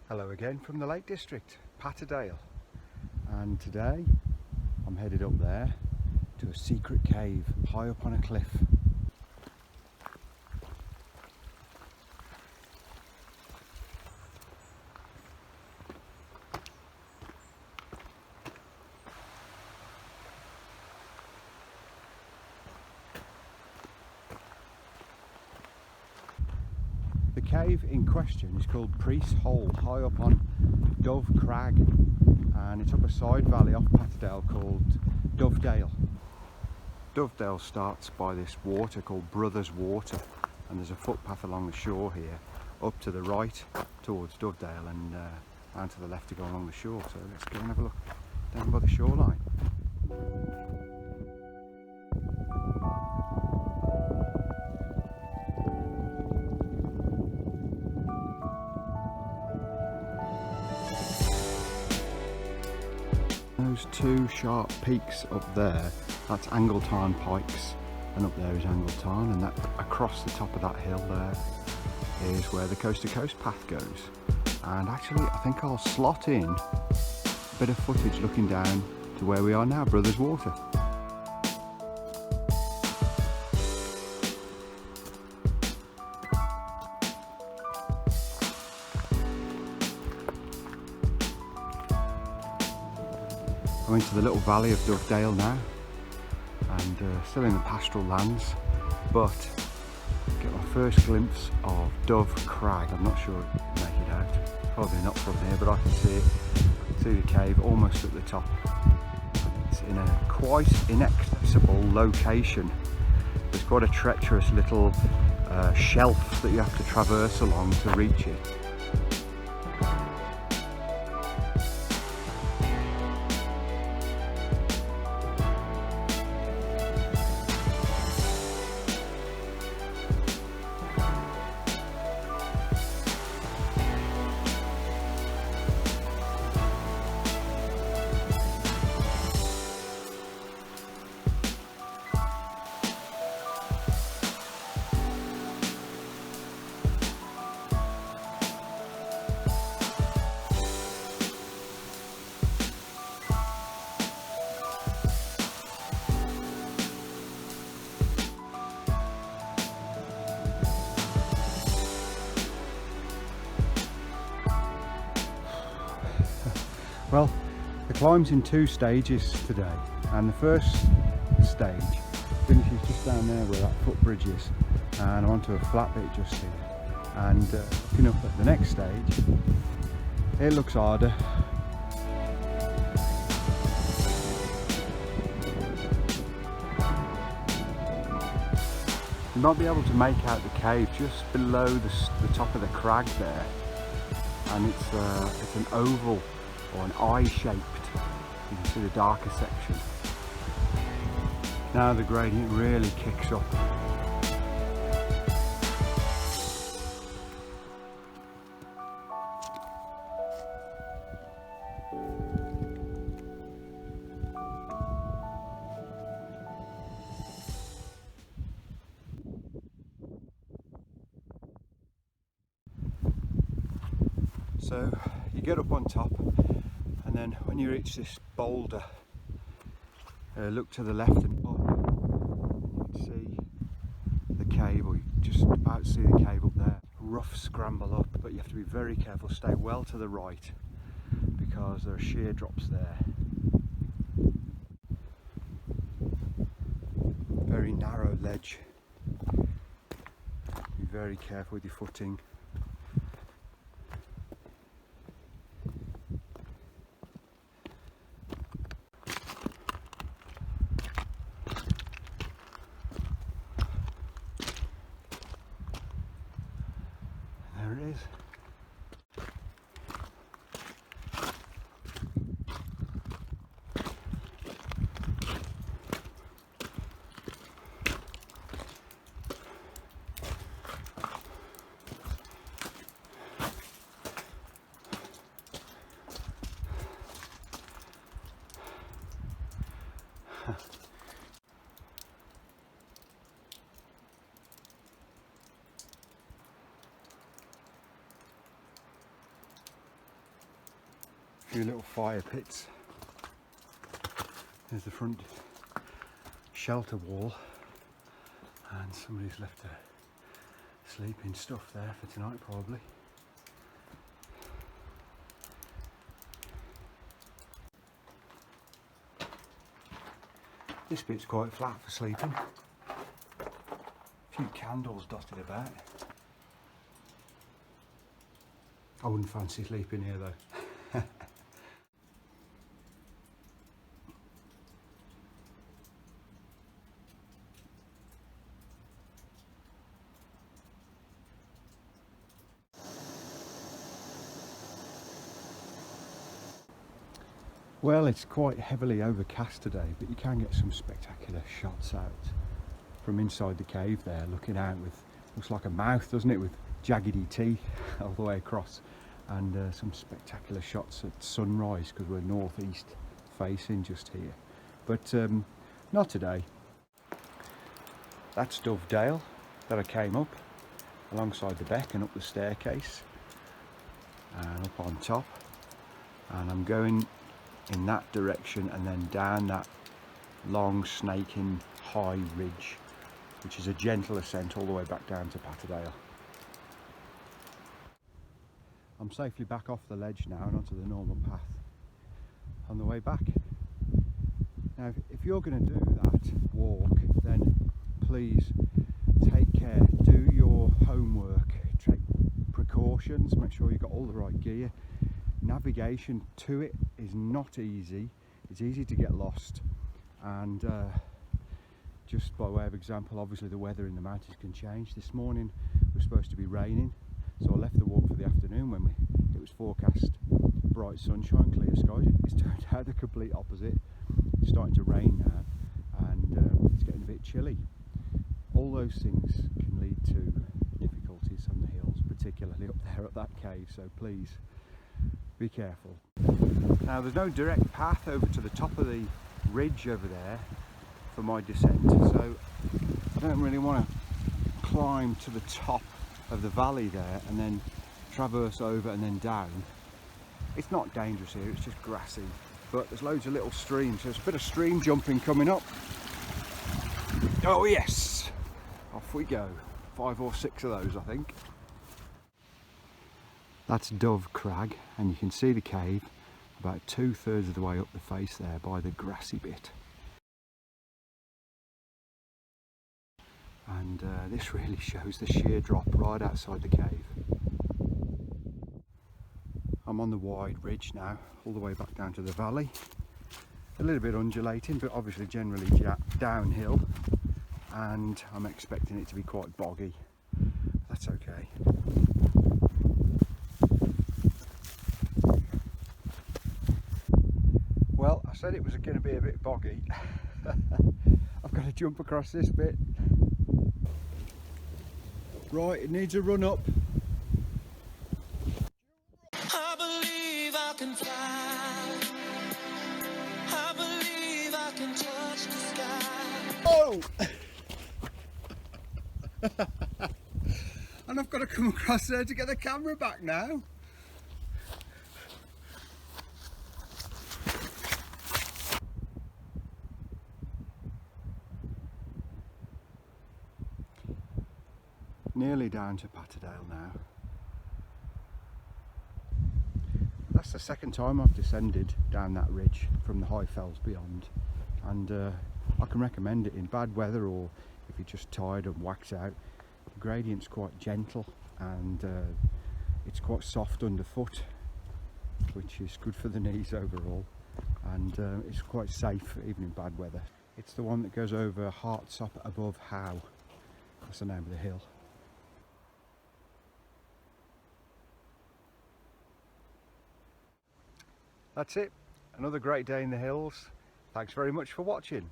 Hello again from the Lake District, Patterdale, and today I'm headed up there to a secret cave high up on a cliff. The cave in question is called Priest's Hole, high up on Dove Crag, and it's up a side valley off Patterdale called Dovedale. Dovedale starts by this water called Brothers Water, and there's a footpath along the shore here up to the right towards Dovedale and down to the left to go along the shore. So let's go and have a look down by the shoreline. Those two sharp peaks up there, that's Angletarn Pikes, and up there is Angletarn, and that across the top of that hill there is where the coast to coast path goes. And actually I think I'll slot in a bit of footage looking down to where we are now, Brothers Water. I'm into the little valley of Dovedale now, and still in the pastoral lands, but get my first glimpse of Dove Crag. I'm not sure if you can make it out, probably not from here, but I can see it. I can see the cave almost at the top. It's in a quite inaccessible location. There's quite a treacherous little shelf that you have to traverse along to reach it. Well, the climb's in two stages today, and the first stage finishes just down there where that footbridge is, and I'm onto a flat bit just here. And looking up at the next stage, it looks harder. You might be able to make out the cave just below the top of the crag there, and it's an oval or an eye shaped. You can see the darker section. Now the gradient really kicks up. So you get up on top, and then when you reach this boulder, look to the left and up, you can see the cave, or you just about see the cave up there. Rough scramble up, but you have to be very careful, stay well to the right, because there are sheer drops there. Very narrow ledge. Be very careful with your footing. There it is. few little fire pits. There's the front shelter wall, and somebody's left their sleeping stuff there for tonight probably. This bit's quite flat for sleeping. A few candles dotted about. I wouldn't fancy sleeping here though. Well, it's quite heavily overcast today, but you can get some spectacular shots out from inside the cave there, looking out with, looks like a mouth, doesn't it, with jaggedy teeth all the way across, and some spectacular shots at sunrise because we're northeast facing just here. But not today. That's Dovedale that I came up alongside the beck and up the staircase and up on top, and I'm going in that direction and then down that long snaking high ridge, which is a gentle ascent all the way back down to Patterdale. I'm safely back off the ledge now and onto the normal path on the way back. Now if you're going to do that walk, then please take care, do your homework, take precautions, make sure you've got all the right gear. Navigation to it is not easy, it's easy to get lost, and just by way of example, obviously the weather in the mountains can change. This morning it was supposed to be raining, so I left the walk for the afternoon when it was forecast bright sunshine, clear skies. It's turned out the complete opposite. It's starting to rain now, and it's getting a bit chilly. All those things can lead to difficulties on the hills, particularly up there at that cave, so please be careful. Now there's no direct path over to the top of the ridge over there for my descent, so I don't really want to climb to the top of the valley there and then traverse over and then down. It's not dangerous here, it's just grassy, but there's loads of little streams, so there's a bit of stream jumping coming up. Oh yes, off we go. 5 or 6 of those I think. That's Dove Crag, and you can see the cave about 2/3 of the way up the face there by the grassy bit. And this really shows the sheer drop right outside the cave. I'm on the wide ridge now, all the way back down to the valley. A little bit undulating, but obviously generally downhill, and I'm expecting it to be quite boggy. That's okay. Well, I said it was going to be a bit boggy. I've got to jump across this bit. Right, it needs a run up. I believe I can fly. I believe I can touch the sky. Oh! And I've got to come across there to get the camera back now. Nearly down to Patterdale now. That's the second time I've descended down that ridge from the high fells beyond, and I can recommend it in bad weather or if you're just tired and wax out. The gradient's quite gentle, and it's quite soft underfoot, which is good for the knees overall, and it's quite safe even in bad weather. It's the one that goes over Hartsop Above. That's the name of the hill. That's it, another great day in the hills. Thanks very much for watching.